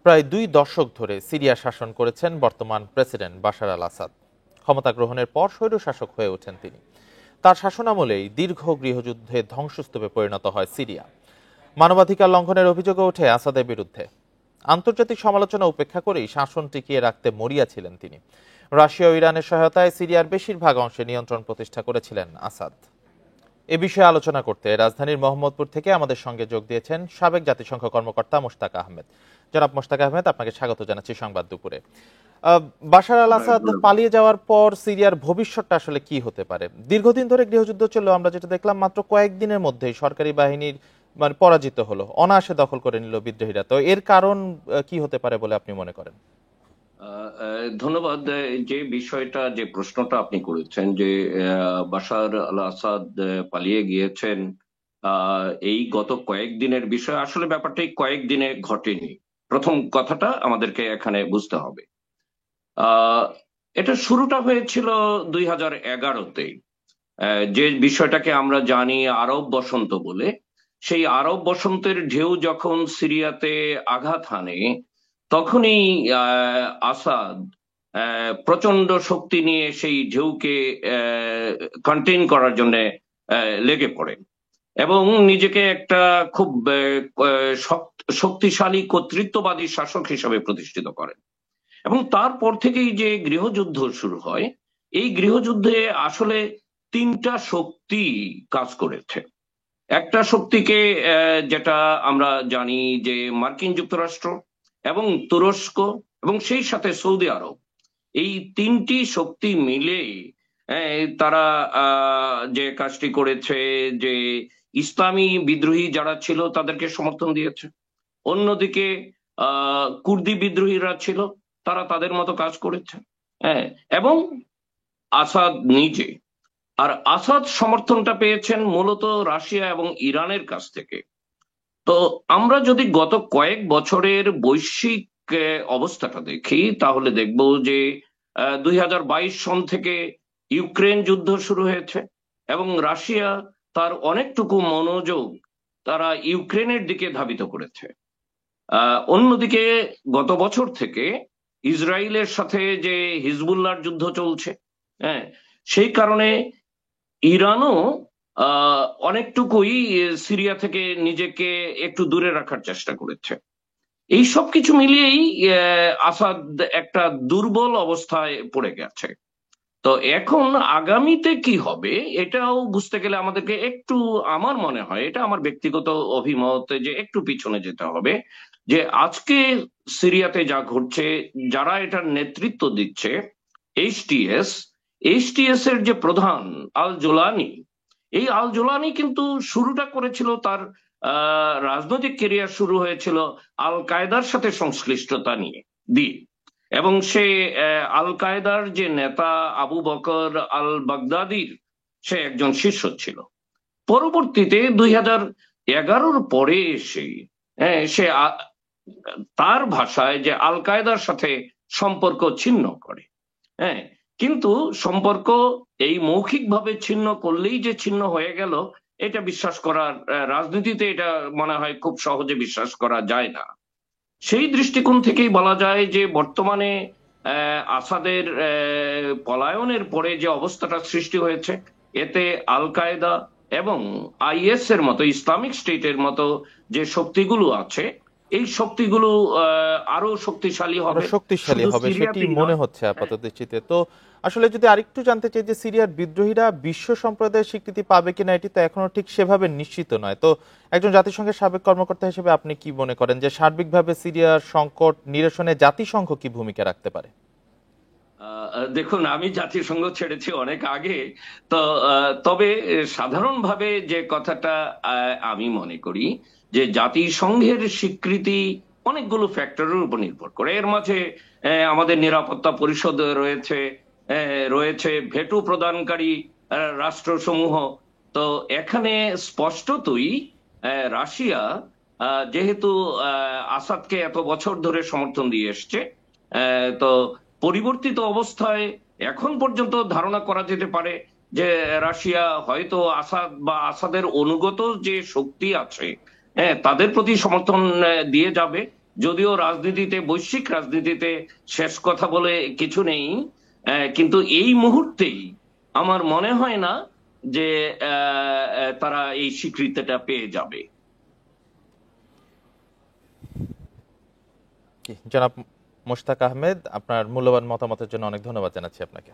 প্রায় 2 দশক ধরে সিরিয়া শাসন করেছেন বর্তমান প্রেসিডেন্ট বাশার আল আসাদ। ক্ষমতা গ্রহণের পর স্বৈরশাসক হয়ে ওঠেন তিনি। তার শাসনামলেই দীর্ঘ গৃহযুদ্ধে ধ্বংসস্তূপে পরিণত হয় সিরিয়া। মানবাধিকার লঙ্ঘনের অভিযোগও ওঠে আসাদের বিরুদ্ধে। আন্তর্জাতিক সমালোচনা উপেক্ষা করেই শাসন টিকিয়ে রাখতে মরিয়া ছিলেন তিনি। রাশিয়া ও ইরানের সহায়তায় সিরিয়ার বেশিরভাগ অংশে নিয়ন্ত্রণ প্রতিষ্ঠা করেছিলেন আসাদ। এ বিষয়ে আলোচনা করতে রাজধানীর মোহাম্মদপুর থেকে আমাদের সঙ্গে যোগ দিয়েছেন সাবেক জাতিসংঘ কর্মকর্তা মোশতাক আহমেদ। জনাব মোশতাক আহমেদ, আপনাকে স্বাগত জানাচ্ছি সংবাদ দুপুরে। বাশার আল আসাদ পালিয়ে যাওয়ার পর সিরিয়ার ভবিষ্যৎটা আসলে কি হতে পারে? দীর্ঘদিন ধরে গৃহযুদ্ধ চললেও আমরা যেটা দেখলাম, মাত্র কয়েকদিনের মধ্যেই সরকারি বাহিনীর পরাজিত হলো, অনায়াসে দখল করে নিল বিদ্রোহীরা। তো এর কারণ কি হতে পারে বলে আপনি মনে করেন? ধন্যবাদ। যে বিষয়টা, যে প্রশ্নটা আপনি করেছেন, যে বাশার আল আসাদ পালিয়ে গিয়েছেন, এই গত কয়েকদিনের বিষয়, আসলে ব্যাপারটা এই কয়েকদিনে ঘটেনি। প্রথম কথাটা আমাদেরকে এখানে বুঝতে হবে। এটা শুরুটা হয়েছিল 2011-তে, যে বিষয়টাকে আমরা জানি আরব বসন্ত বলে। সেই আরব বসন্তের ঢেউ যখন সিরিয়াতে আঘাত হানে, তখনই আসাদ প্রচন্ড শক্তি নিয়ে সেই ঢেউকে কন্টেইন করার জন্য লেগে পড়েন এবং নিজেকে একটা খুব শক্তিশালী কর্তৃত্ববাদী শাসক হিসেবে প্রতিষ্ঠিত করেন। এবং তারপর থেকেই যে গৃহযুদ্ধ শুরু হয়, এই গৃহযুদ্ধে আসলে তিনটা শক্তি কাজ করেছে। একটা শক্তিকে, যেটা আমরা জানি, যে মার্কিন যুক্তরাষ্ট্র এবং তুরস্ক এবং সেই সাথে সৌদি আরব, এই তিনটি শক্তি মিলে তারা যে কাজটি করেছে, যে ইসলামী বিদ্রোহী যারা ছিল তাদেরকে সমর্থন দিয়েছে। অন্যদিকে কুর্দি বিদ্রোহীরা ছিল, তারা তাদের মতো কাজ করেছে। হ্যাঁ, এবং আসাদ নিজে। আর আসাদ সমর্থনটা পেয়েছেন মূলত রাশিয়া এবং ইরানের কাছ থেকে। তো আমরা যদি গত কয়েক বছরের বৈশ্বিক অবস্থাটা দেখি, তাহলে দেখব যে 2022 সন থেকে ইউক্রেন যুদ্ধ শুরু হয়েছে এবং রাশিয়া তার অনেকটুকু মনোযোগ তারা ইউক্রেনের দিকে ধাবিত করেছে। অন্যদিকে গত বছর থেকে ইসরায়েলের সাথে যে হিজবুল্লাহর যুদ্ধ চলছে, হ্যাঁ, সেই কারণে ইরানও অনেকটুকুই সিরিয়া থেকে নিজেকে একটু দূরে রাখার চেষ্টা করেছে। এই সব কিছু মিলিয়েই আসাদ একটা দুর্বল অবস্থায় পড়ে গেছে। তো এখন আগামীতে কি হবে এটাও বুঝতে গেলে আমাদেরকে একটু, আমার মনে হয়, এটা আমার ব্যক্তিগত অভিমত, যে একটু পিছনে যেতে হবে। যে আজকে সিরিয়াতে যা ঘটছে, যারা এটার নেতৃত্ব দিচ্ছে, এইচটিএস এইচটিএস এর যে প্রধান আল জোলানি, এই আল জোলানি কিন্তু শুরুটা করেছিল, তার রাজনৈতিক কেরিয়ার শুরু হয়েছিল আল কায়দার সাথে সংশ্লিষ্টতা নিয়ে দিয়ে। এবং সে আল কায়দার যে নেতা আবু বকর আল বাগদাদির সে একজন শিষ্য ছিল। পরবর্তীতে 2011-র পরে এসে সে তার ভাষায় যে আল কায়দার সাথে সম্পর্ক ছিন্ন করে। হ্যাঁ, কিন্তু সম্পর্ক এই মৌখিকভাবে ছিন্ন করলেই যে ছিন্ন হয়ে গেল, এটা বিশ্বাস করার, রাজনীতিতে এটা মনে হয় খুব সহজে বিশ্বাস করা যায় না। সেই দৃষ্টিকোণ থেকেই বলা যায় যে বর্তমানে আসাদের পলায়নের পরে যে অবস্থাটা সৃষ্টি হয়েছে, এতে আল কায়দা এবং আইএস এর মতো, ইসলামিক স্টেটের মতো যে শক্তিগুলো আছে, এই শক্তিগুলো আরো শক্তিশালী হবে সেটি মনে হচ্ছে আপাত দৃষ্টিতে। তো আসলে যদি আরেকটু জানতে চাই যে সিরিয়ার বিদ্রোহীরা বিশ্ব সম্প্রদায়ের স্বীকৃতি পাবে কিনা, এটি তো এখনো ঠিক সেভাবে নিশ্চিত নয়। তো একজন জাতিসংঘের সাবেক কর্মকর্তা হিসেবে আপনি কি মনে করেন যে সার্বিকভাবে সিরিয়ার সংকট নিরসনে জাতিসংঘ কি ভূমিকা রাখতে পারে? দেখুন, আমি জাতিসংঘ ছেড়েছি অনেক আগে। তো তবে সাধারণভাবে যে কথাটা আমি মনে করি, যে জাতিসংঘের স্বীকৃতি অনেকগুলো ফ্যাক্টরের উপর নির্ভর করে। এর মাঝে আমাদের নিরাপত্তা পরিষদ রয়েছে, রয়েছে ভেটো প্রদানকারী রাষ্ট্রসমূহ। তো এখানে স্পষ্টতই রাশিয়া, যেহেতু আসাদকে এত বছর ধরে সমর্থন দিয়ে এসছে, তো পরিবর্তিত অবস্থায় এখন পর্যন্ত ধারণা করা যেতে পারে যে রাশিয়া হয়তো আসাদ বা আসাদের অনুগত যে শক্তি আছে, তাদের প্রতি সমর্থন দিয়ে যাবে, যদিও রাজনীতিতে, বৈশ্বিক রাজনীতিতে শেষ কথা বলে কিছু নেই, কিন্তু এই মুহূর্তেই আমার মনে হয় না যে তারা এই স্বীকৃতিটা পেয়ে যাবে। জনাব মোশতাক আহমেদ, আপনার মূল্যবান মতামতের জন্য অনেক ধন্যবাদ জানাচ্ছি আপনাকে।